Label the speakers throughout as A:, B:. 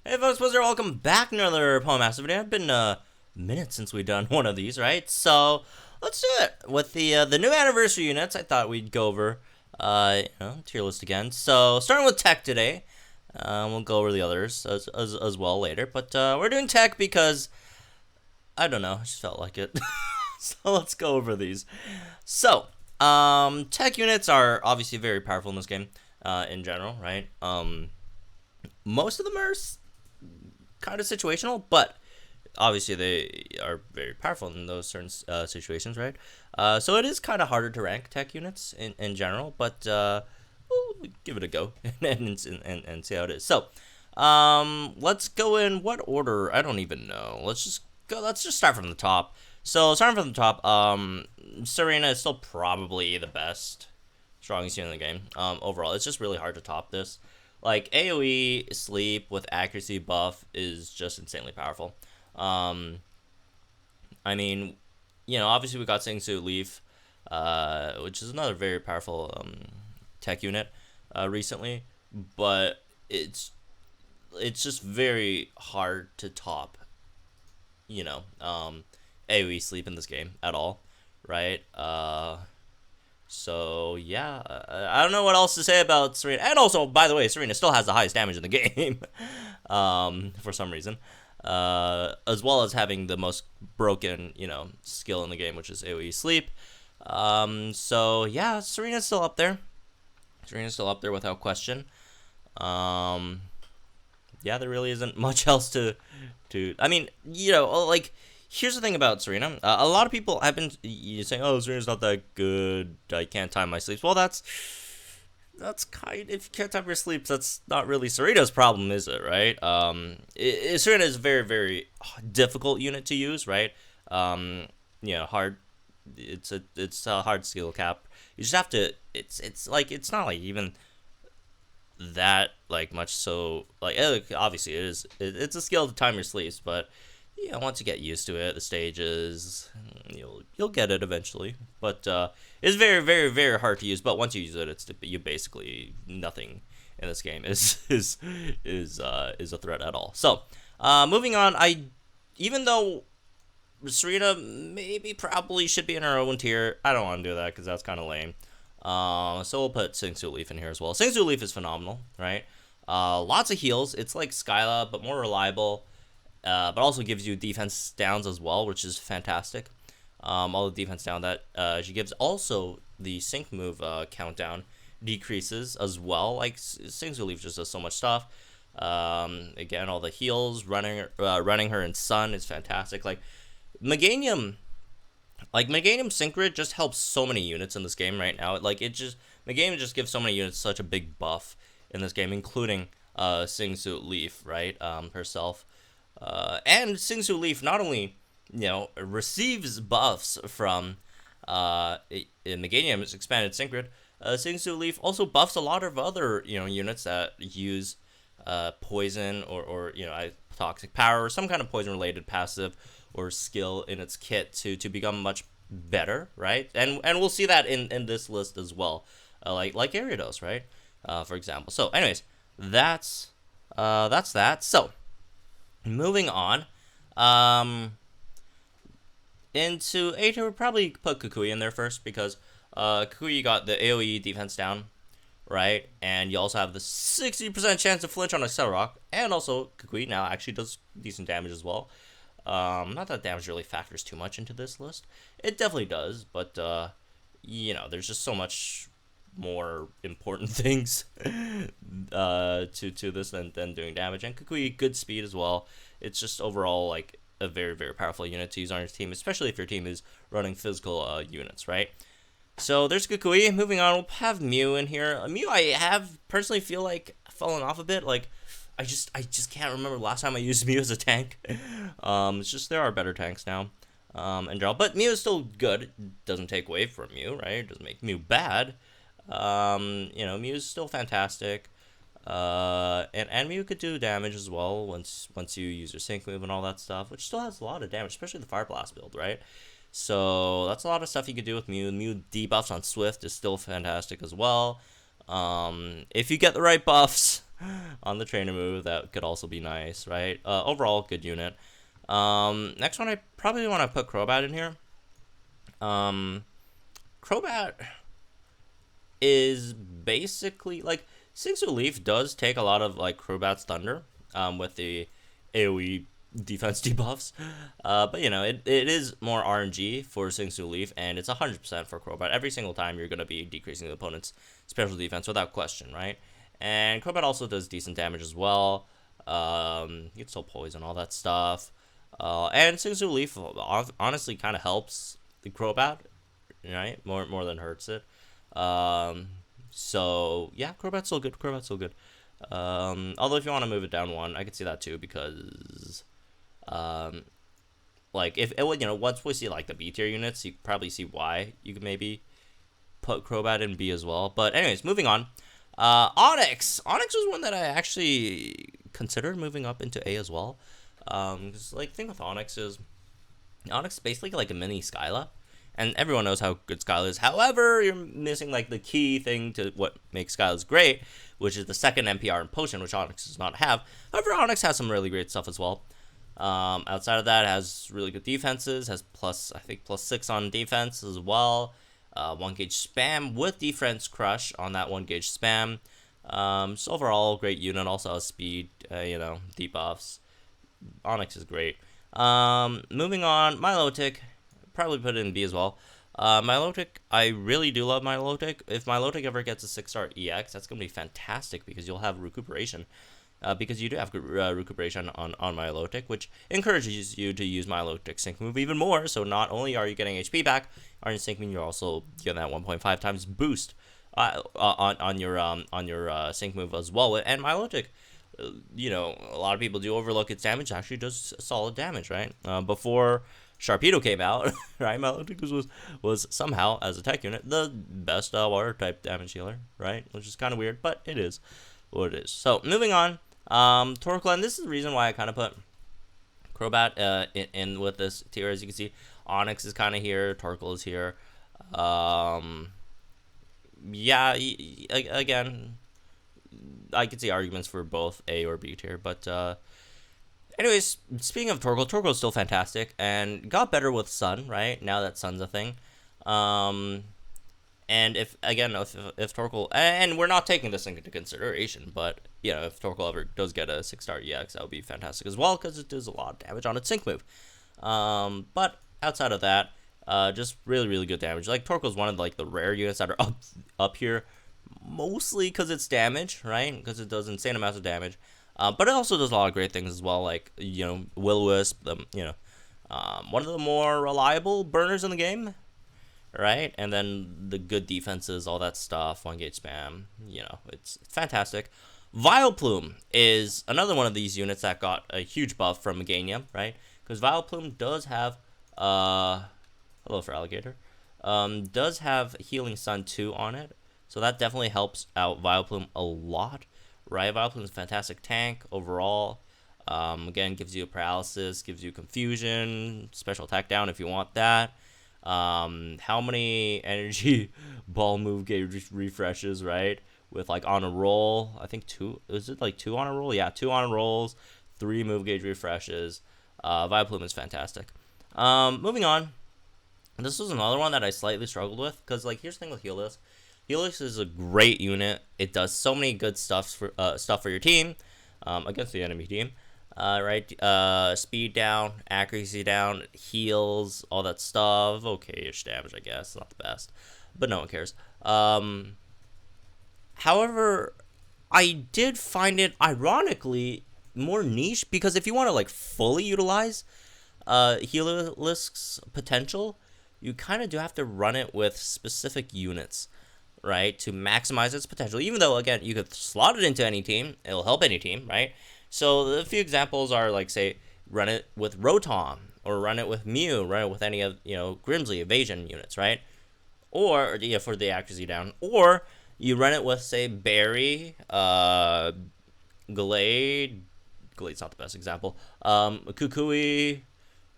A: Hey folks, what's up? Welcome back to another Poem Master video. It's been minutes since we've done one of these, right? So let's do it with the new anniversary units. I thought we'd go over tier list again. So starting with tech today, we'll go over the others as well later. But we're doing tech because I don't know, I just felt like it. So let's go over these. So tech units are obviously very powerful in this game in general, right? Most of them are kind of situational, but obviously they are very powerful in those certain situations, right? So it is kind of harder to rank tech units in general, but we'll give it a go and see how it is. So let's go in what order? I don't even know. Let's just start from the top. So starting from the top, Serena is still probably the best, strongest unit in the game. Overall, it's just really hard to top this. Like, AoE sleep with accuracy buff is just insanely powerful. I mean, obviously we got Singsu Leaf, which is another very powerful tech unit recently, but it's just very hard to top, AoE sleep in this game at all, right? So yeah, I don't know what else to say about Serena. And also, by the way, Serena still has the highest damage in the game, for some reason, as well as having the most broken, skill in the game, which is AoE sleep. So yeah, Serena's still up there. Serena's still up there without question. Yeah, there really isn't much else to. I mean, like. Here's the thing about Serena. A lot of people have been saying, "Oh, Serena's not that good. I can't time my sleeps." Well, that's kind. If you can't time your sleeps, that's not really Serena's problem, is it? Right? Serena is a very, very difficult unit to use, right? Hard. It's a hard skill cap. You just have to. It's like it's not like even that like much. So like obviously it is. It's a skill to time your sleeps, but. Yeah, once you get used to it, the stages, you'll get it eventually. But it's very, very, very hard to use. But once you use it, you basically nothing in this game is a threat at all. So moving on, even though Serena maybe probably should be in her own tier, I don't want to do that because that's kind of lame. So we'll put Singsu Leaf in here as well. Singsu Leaf is phenomenal, right? Lots of heals. It's like Skyla, but more reliable. But also gives you defense downs as well, which is fantastic. All the defense down that she gives. Also, the sync move countdown decreases as well. Like, Singsu Leaf just does so much stuff. Again, all the heals, running her in Sun is fantastic. Like, Meganium Synchro just helps so many units in this game right now. Meganium just gives so many units such a big buff in this game, including Singsu Leaf, right, herself. And Singsu Leaf not only, receives buffs from Meganium's expanded Synchro, Singsu Leaf also buffs a lot of other, units that use poison or toxic power or some kind of poison-related passive or skill in its kit to become much better, right? And we'll see that in this list as well, like Gyarados, right? For example. So, anyways, that's that. So. Moving on, into A tier, we'll probably put Kukui in there first because Kukui got the AoE defense down, right? And you also have the 60% chance to flinch on a Cell Rock, and also Kukui now actually does decent damage as well. Not that damage really factors too much into this list. It definitely does, but there's just so much more important things to this than doing damage. And Kukui, good speed as well. It's just overall like a very, very powerful unit to use on your team, especially if your team is running physical units, right? So there's Kukui. Moving on, we'll have Mew in here. Mew, I have personally feel like fallen off a bit. Like I just can't remember the last time I used Mew as a tank. It's just there are better tanks now. In general, but Mew is still good. It doesn't take away from Mew, right? It doesn't make Mew bad. Mew's still fantastic. And Mew could do damage as well once you use your sync move and all that stuff, which still has a lot of damage, especially the Fire Blast build, right? So that's a lot of stuff you could do with Mew. Mew debuffs on Swift is still fantastic as well. If you get the right buffs, on the trainer move. That could also be nice, right? Overall, good unit. Next one, I probably want to put Crowbat in here. Crowbat is basically like Singsu Leaf does take a lot of like Crowbat's thunder with the AoE defense debuffs, but you know it is more RNG for Singsu Leaf, and it's 100% for Crowbat. Every single time you're gonna be decreasing the opponent's special defense without question, right? And Crowbat also does decent damage as well. You can still poison, all that stuff. And Singsu Leaf honestly kind of helps the Crowbat, right? More than hurts it. So yeah, Crowbat's still good. Crowbat's still good. Although if you want to move it down one, I could see that too, because like if it would, you know, once we see like the B tier units, you probably see why you could maybe put Crowbat in B as well. But anyways, moving on. Onyx was one that I actually considered moving up into A as well. Cause like thing with Onyx is basically like a mini Skyla, and everyone knows how good Skyla is. However, you're missing like the key thing to what makes Skylas great, which is the second NPR and potion, which Onyx does not have. However, Onyx has some really great stuff as well. Outside of that, has really good defenses, has I think +6 on defense as well. 1 gauge spam with defense crush on that 1 gauge spam. So overall, great unit. Also has speed, you know, debuffs. Onyx is great. Moving on, Milotic, probably put it in B as well. Milotic, I really do love Milotic. If Milotic ever gets a 6-star EX, that's going to be fantastic, because you'll have recuperation. Because you do have recuperation on Milotic, which encourages you to use Milotic sync move even more. So not only are you getting HP back on your sync move, you're also getting that 1.5 times boost on your sync move as well. And Milotic, you know, a lot of people do overlook its damage. It actually does solid damage, right? Before Sharpedo came out, right? Milotic was somehow, as a tech unit, the best water type damage healer, right? Which is kind of weird, but it is what it is. So moving on. Torkoal, and this is the reason why I kind of put Crowbat in with this tier. As you can see, Onyx is kind of here, Torkoal is here. Yeah, again, I could see arguments for both A or B tier, but anyways, speaking of Torkoal is still fantastic and got better with Sun, right? Now that Sun's a thing. And if Torkoal, and we're not taking this into consideration, but you know, if Torkoal ever does get a 6-star EX, that would be fantastic as well, because it does a lot of damage on its sync move. But outside of that, just really good damage. Like Torkoal is one of like the rare units that are up here, mostly because it's damage, right? Because it does insane amounts of damage. But it also does a lot of great things as well, like, you know, Will-O-Wisp, you know, one of the more reliable burners in the game. Right, and then the good defenses, all that stuff, 1 gauge spam, you know, it's fantastic. Vileplume is another one of these units that got a huge buff from Meganium, right? Because Vileplume does have, hello for alligator, does have Healing Sun 2 on it, so that definitely helps out Vileplume a lot, right? Vileplume is a fantastic tank overall. Again, gives you a paralysis, gives you confusion, special attack down if you want that. How many energy ball move gauge refreshes, right? With like on a roll, I think 2, is it like 2 on a roll? Yeah, 2 on rolls, 3 move gauge refreshes. Vileplume is fantastic. Moving on, this was another one that I slightly struggled with, because like here's the thing with Helix. Helix is a great unit. It does so many good stuff for your team, against the enemy team. Right, speed down, accuracy down, heals, all that stuff. Okay-ish damage, I guess. Not the best, but no one cares. However, I did find it ironically more niche, because if you want to like fully utilize Helix's potential, you kind of do have to run it with specific units, right, to maximize its potential. Even though, again, you could slot it into any team, it'll help any team, right? So a few examples are like, say, run it with Rotom, or run it with Mew, run it with any of, you know, Grimsley evasion units, right? Or, yeah, for the accuracy down. Or you run it with, say, Berry, Glade. Glade's not the best example. Kukui,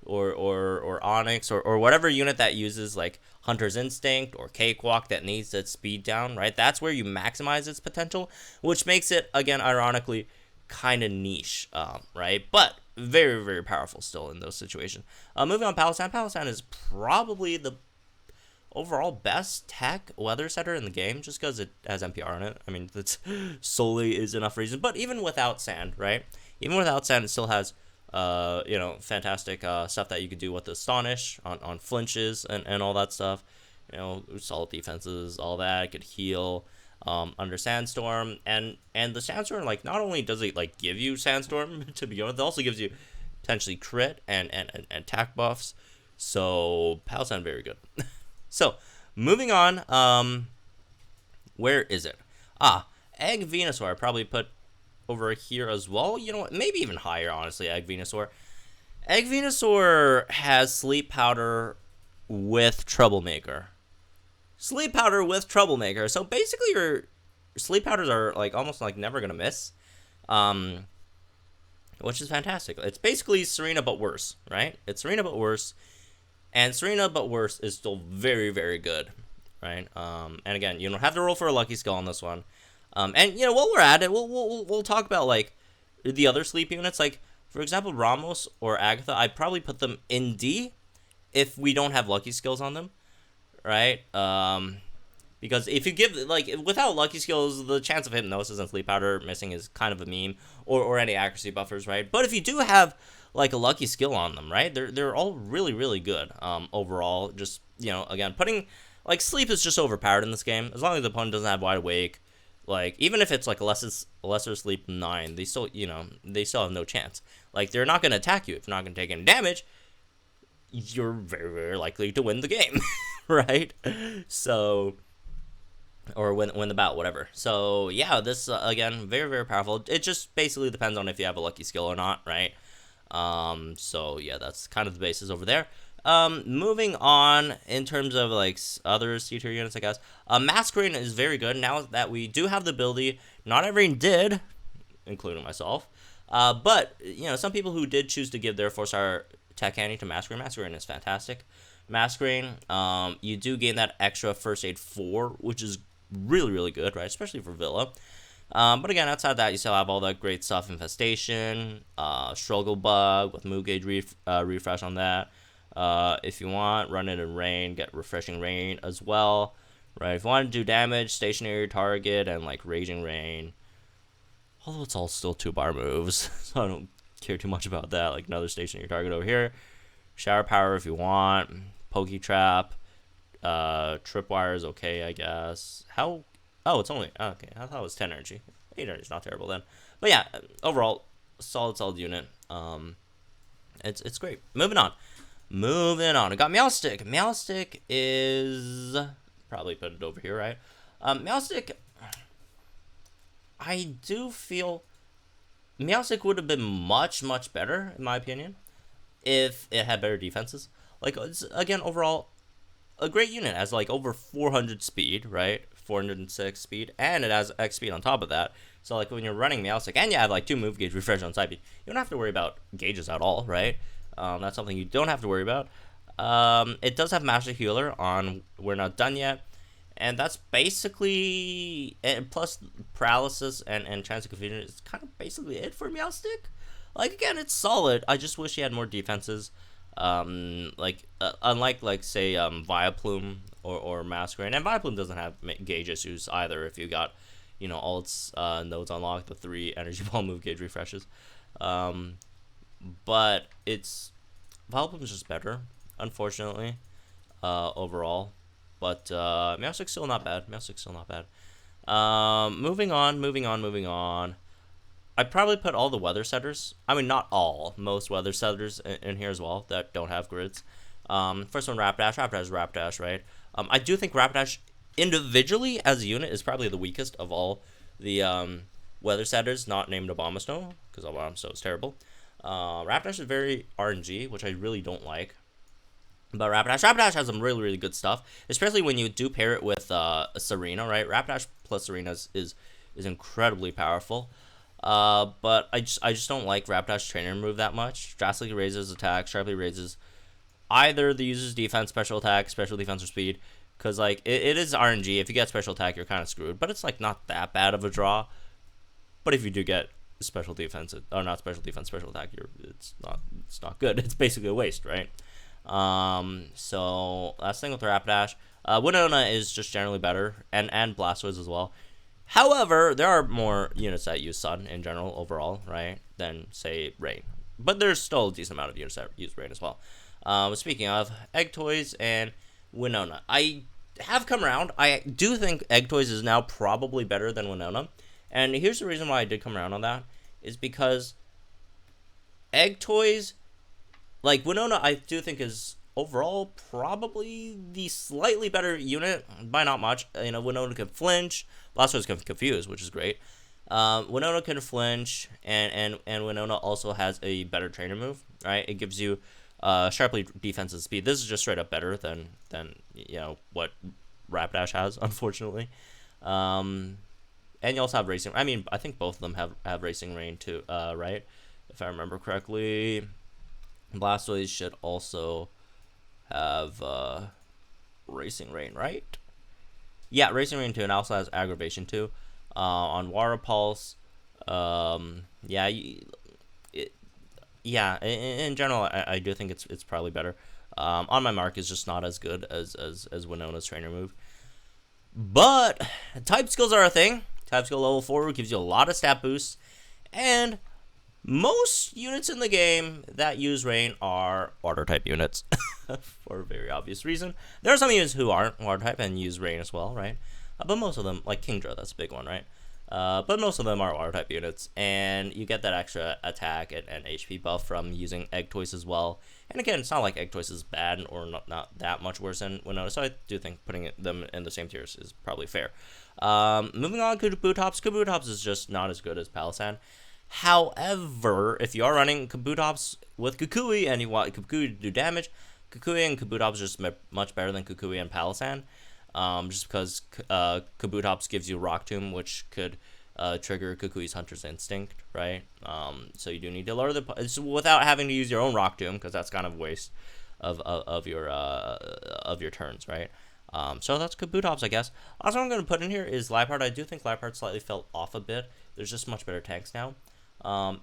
A: or Onyx or whatever unit that uses like Hunter's Instinct or Cakewalk that needs its speed down, right? That's where you maximize its potential, which makes it, again, ironically, kind of niche, right? But very, very powerful still in those situations. Moving on, Palestine. Palestine is probably the overall best tech weather setter in the game, just because it has NPR in it. I mean, that's solely is enough reason. But even without sand, right? Even without sand, it still has fantastic stuff that you could do with Astonish on flinches and all that stuff. Solid defenses, all that. It could heal under Sandstorm, and the Sandstorm, like, not only does it like give you Sandstorm to begin with, it also gives you potentially crit and attack buffs. So Palestine very good. So moving on, where is it? Egg Venusaur I probably put over here as well. You know what? Maybe even higher, honestly. Egg Venusaur. Egg Venusaur has Sleep Powder with Troublemaker. Sleep Powder with Troublemaker. So basically, your Sleep Powders are like almost like never gonna miss, which is fantastic. It's basically Serena but worse, right? It's Serena but worse, and Serena but worse is still very, very good, right? And again, you don't have to roll for a lucky skill on this one. And while we're at it, we'll talk about like the other sleep units. Like, for example, Ramos or Agatha, I'd probably put them in D if we don't have lucky skills on them, right? Because if you give, like, without lucky skills, the chance of Hypnosis and Sleep Powder missing is kind of a meme, or any accuracy buffers, right? But if you do have like a lucky skill on them, right, they're all really, really good overall. Just, again, putting, like, sleep is just overpowered in this game. As long as the opponent doesn't have Wide Awake, like, even if it's like a lesser sleep 9, they still have no chance. Like, they're not going to attack you. If you're not going to take any damage, you're very, very likely to win the game, right? So, or win the bout, whatever. So yeah, this again, very, very powerful. It just basically depends on if you have a lucky skill or not, right? So yeah, that's kind of the basis over there. Moving on in terms of like other C-tier units, I guess. Masquerade is very good now that we do have the ability. Not everyone did, including myself. But some people who did choose to give their 4-star tech candy to Masquerade. Masquerade is fantastic. Masquerade, you do gain that extra First Aid 4, which is really, really good, right? Especially for Villa. But again, outside that, you still have all that great stuff. Infestation, Struggle Bug with Move Gauge refresh on that. If you want, run it in Rain, get Refreshing Rain as well, right? If you want to do damage, Stationary Target, and like Raging Rain. Although it's all still 2-bar moves, so I don't care too much about that. Like another Stationary Target over here. Shower Power if you want. Poke Trap. Tripwire is okay, I guess. Oh, it's only... Okay, I thought it was 10 energy. 8 energy is not terrible then. But yeah, overall, solid unit. It's great. Moving on. I got Meowstic. Meowstic is... Probably put it over here, right? Meowstic... I do feel... Meowstic would have been much, much better, in my opinion, if it had better defenses. Like, it's, again, overall, a great unit. It has, like, over 400 speed, right? 406 speed, and it has X speed on top of that. So, like, when you're running Meowstic, and you have, like, 2 move gauge refresh on side B, you don't have to worry about gauges at all, right? That's something you don't have to worry about. It does have Master Healer on We're Not Done Yet, and that's basically, and plus Paralysis and Chance of Confusion is kind of basically it for Meowstic. Like, again, it's solid. I just wish he had more defenses. Unlike, like, say, Vileplume or Masquerade. And Vileplume doesn't have gauge issues either if you got, all its nodes unlocked, the 3 Energy Ball move gauge refreshes. But Vileplume is just better, unfortunately, overall. But Meowstic's still not bad. Moving on. I'd probably put all the weather setters. I mean, not all. Most weather setters in here as well that don't have grids. First one, Rapidash. Rapidash, right? I do think Rapidash individually as a unit is probably the weakest of all the weather setters not named Abomasnow, because Abomasnow is terrible. Rapidash is very RNG, which I really don't like. But Rapidash has some really, really good stuff, especially when you do pair it with Serena, right? Rapidash plus Serena is incredibly powerful. But I just don't like Rapidash trainer move that much. Drastically raises attack, sharply raises either the user's defense, special attack, special defense, or speed. Because like it is RNG. If you get special attack, you're kind of screwed. But it's like not that bad of a draw. But if you do get special defense, or not special defense, special attack, it's not good. It's basically a waste, right? So last thing with Rapidash, Winona is just generally better, and Blastoise as well. However, there are more units that use Sun in general overall, right, than say Rain. But there's still a decent amount of units that use Rain as well. Speaking of Egg Toys and Winona, I have come around. I do think Egg Toys is now probably better than Winona, and here's the reason why I did come around on that is because Egg Toys, like Winona, I do think is overall probably the slightly better unit by not much. Winona can flinch, Blastoise can confuse, which is great. Winona can flinch, and Winona also has a better trainer move, right? It gives you sharply defensive speed. This is just straight up better than what Rapidash has, unfortunately. And you also have racing. I mean, I think both of them have racing rain too, right? If I remember correctly, Blastoise should also have racing rain, right? Yeah, racing rain too, and also has aggravation too. On Water Pulse, yeah, in general, I do think it's probably better. On my mark is just not as good as Winona's trainer move. But type skills are a thing. Type skill level 4 gives you a lot of stat boosts, and most units in the game that use rain are water type units for a very obvious reason. There are some units who aren't water type and use rain as well, right? But most of them, like Kingdra, that's a big one, right? But most of them are water type units, and you get that extra attack and HP buff from using Egg Toys as well. And again, it's not like Egg Toys is bad or not that much worse than Winona, so I do think putting them in the same tiers is probably fair. Moving on, Kabutops. Kabutops is just not as good as Palestine. However, if you are running Kabutops with Kukui and you want Kukui to do damage, Kukui and Kabutops are just much better than Kukui and Palestine. Just because Kabutops gives you Rock Tomb, which could trigger Kukui's Hunter's Instinct, right? So you do need to lower without having to use your own Rock Tomb, because that's kind of a waste of your turns, right? So that's Kabutops, I guess. Also, what I'm going to put in here is Liepard. I do think Liepard slightly fell off a bit. There's just much better tanks now,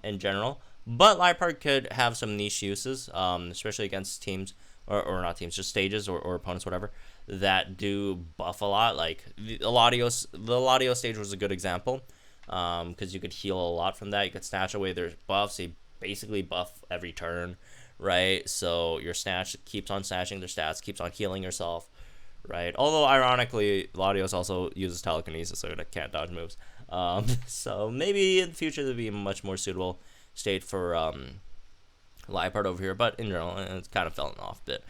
A: in general. But Liepard could have some niche uses, especially against teams, or not teams, just stages or opponents, whatever, that do buff a lot. Like the Latios stage was a good example, because you could heal a lot from that. You could snatch away their buffs. They basically buff every turn, right? So your snatch keeps on snatching their stats, keeps on healing yourself, right? Although ironically, Latios also uses telekinesis, so it can't dodge moves. So maybe in the future there'll be a much more suitable state for Liepard over here, but in general, it's kind of fallen off a bit.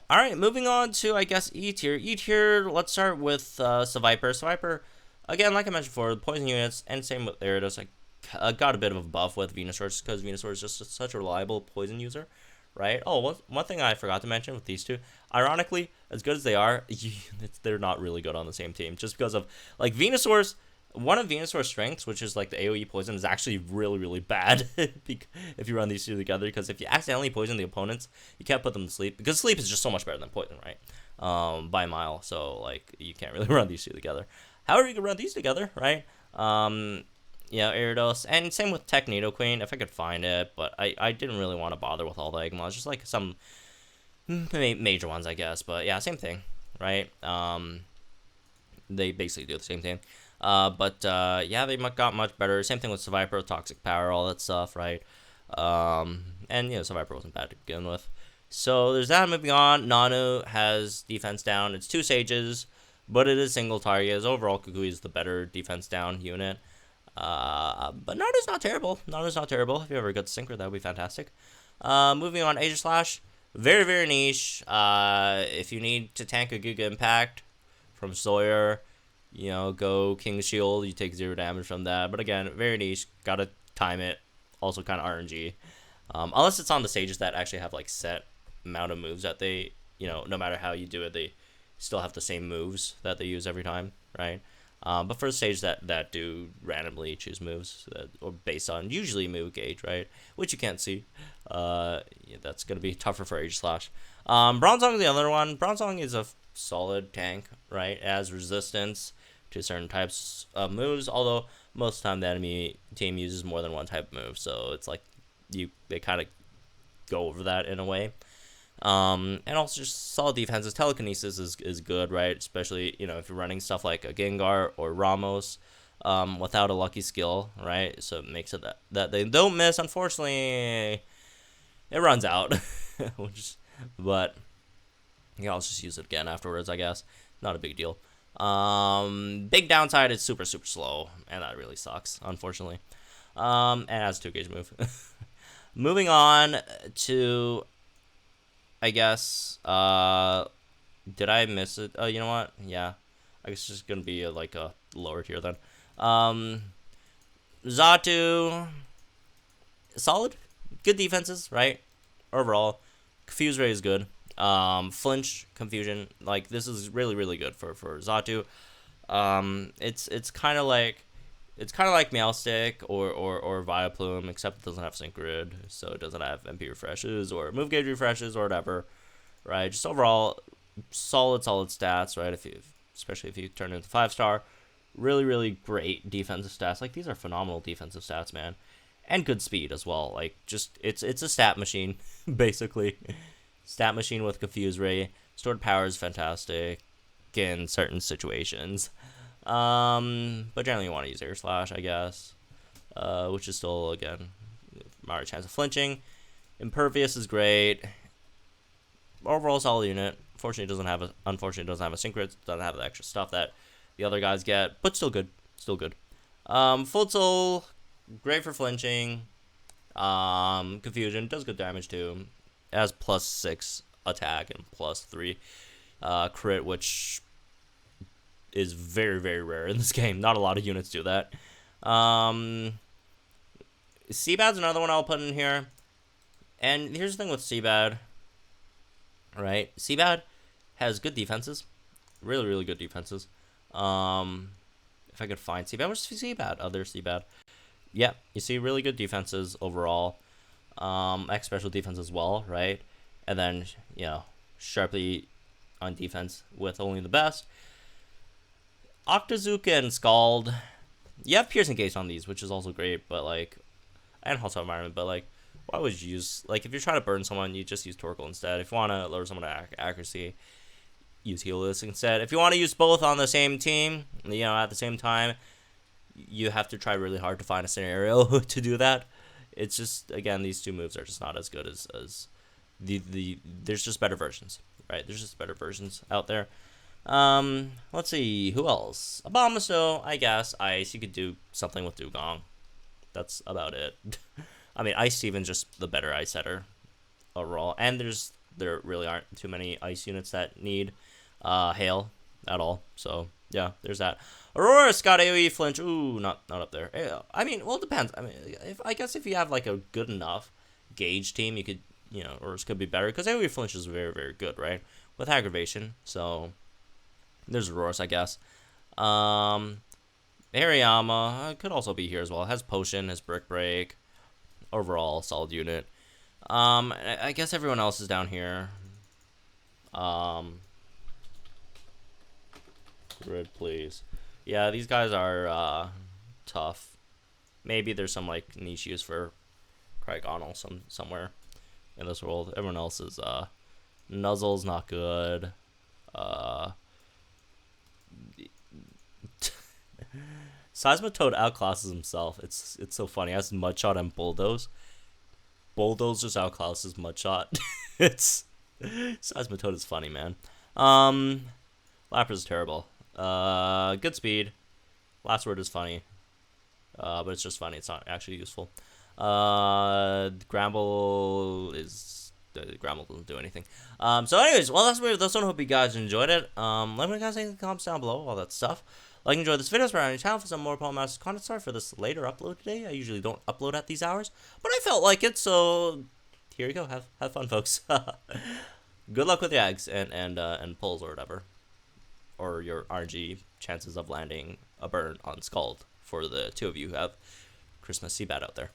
A: All right, moving on to, I guess, E tier. E tier, let's start with Seviper. Seviper, again, like I mentioned before, the poison units, and same with Gyarados, got a bit of a buff with Venusaur, because Venusaur is just such a reliable poison user, right? Oh, one thing I forgot to mention with these two, ironically, as good as they are, they're not really good on the same team, just because of, like, one of Venusaur's strengths, which is like the AoE poison, is actually really, really bad if you run these two together, because if you accidentally poison the opponents, you can't put them to sleep, because sleep is just so much better than poison, right? By a mile, so like you can't really run these two together. However, you can run these together, right? Gyarados, and same with Technidoqueen, if I could find it, but I didn't really want to bother with all the Eggmons, just like some major ones, I guess, but yeah, same thing, right? They basically do the same thing. Yeah, they got much better. Same thing with Seviper, Toxic Power, all that stuff, right? And, Seviper wasn't bad to begin with. So, there's that. Moving on, Nanu has defense down. It's 2 Sages, but it is single target. Overall, Kukui is the better defense down unit. But Nanu's not terrible. Nanu's not terrible. If you ever get Synchro, that would be fantastic. Moving on, Aegislash. Very, very niche. If you need to tank a Giga Impact from Sawyer, go King's Shield, you take 0 damage from that. But again, very niche, gotta time it. Also kind of RNG. Unless it's on the stages that actually have like set amount of moves that they, no matter how you do it, they still have the same moves that they use every time, right? But for stages that do randomly choose moves or based on usually move gauge, right? Which you can't see. Yeah, that's gonna be tougher for Aegislash. Bronzong is the other one. Bronzong is a solid tank, right? It has resistance to certain types of moves, although most of the time the enemy team uses more than one type of move, so it's like they kind of go over that in a way. And also just solid defenses. Telekinesis is good, right? Especially, if you're running stuff like a Gengar or Ramos without a lucky skill, right? So it makes it that they don't miss. Unfortunately, it runs out. But I'll just use it again afterwards, I guess. Not a big deal. Big downside is super, super slow, and that really sucks, unfortunately. And it has a 2-gauge move. Moving on to, I guess, did I miss it? Oh, you know what? Yeah. I guess it's just going to be a lower tier then. Xatu, solid. Good defenses, right? Overall. Confuse Ray is good. Flinch, Confusion, this is really, really good for Xatu. It's kind of like Meowstic or Vileplume, except it doesn't have Sync Grid, so it doesn't have MP refreshes or move gauge refreshes or whatever, right? Just overall solid stats, right? Especially if you turn it into 5-star, really, really great defensive stats. These are phenomenal defensive stats, man, and good speed as well. It's a stat machine basically. Stat machine with Confuse Ray. Stored power is fantastic in certain situations. But generally you want to use Air Slash, I guess. Which is still, again, moderate chance of flinching. Impervious is great. Overall solid unit. Unfortunately it doesn't have a Synchro. Doesn't have the extra stuff that the other guys get, but still good. Still good. Futsal, great for flinching. Confusion, does good damage too. It has +6 attack and +3 crit, which is very, very rare in this game. Not a lot of units do that. Seabad's another one I'll put in here. And here's the thing with Seabad, right? Seabad has good defenses. Really, really good defenses. If I could find Seabad, where's Seabad? Other Seabad. Yeah, you see really good defenses overall. X special defense as well, right? And then, sharply on defense with only the best. Octazooka and Scald. You have Piercing Case on these, which is also great, but and Hostile Environment, but why would you use, if you're trying to burn someone, you just use Torkoal instead. If you want to lower someone to accuracy, use Healers instead. If you want to use both on the same team, at the same time, you have to try really hard to find a scenario to do that. It's just, again, these two moves are just not as good as there's just better versions, right? There's just better versions out there. Let's see, who else? Abomasnow, I guess. Ice, you could do something with Dugong. That's about it. I mean, Ice Steven's just the better ice setter overall. And there really aren't too many ice units that need hail at all. So, yeah, there's that. Aurora's got AoE flinch. Ooh, not up there. I mean, well, it depends. I mean, I guess if you have a good enough gauge team, you could, Aurora's could be better because AoE flinch is very, very good, right? With aggravation. So there's Aurora's, I guess. Hariyama could also be here as well. It has Potion, has Brick Break. Overall, solid unit. I guess everyone else is down here. Grid, please. Yeah, these guys are tough. Maybe there's some niche use for Cryogonal somewhere in this world. Everyone else is Nuzzle's not good. Seismitoad outclasses himself. It's so funny. It has Mudshot and Bulldoze. Bulldoze just outclasses Mudshot. Seismitoad is funny, man. Lapras is terrible. Good speed. Last word is funny. But it's just funny. It's not actually useful. Gramble doesn't do anything. So anyways, well, that's one. Hope you guys enjoyed it. Let me guys think in the comments down below, all that stuff. Like, enjoy this video, subscribe to my channel for some more Palestine content. Sorry for this later upload today. I usually don't upload at these hours, but I felt like it, so here you go. Have fun, folks. Good luck with the eggs and pulls or whatever. or your RNG chances of landing a burn on Scald for the two of you who have Christmas Seabat out there.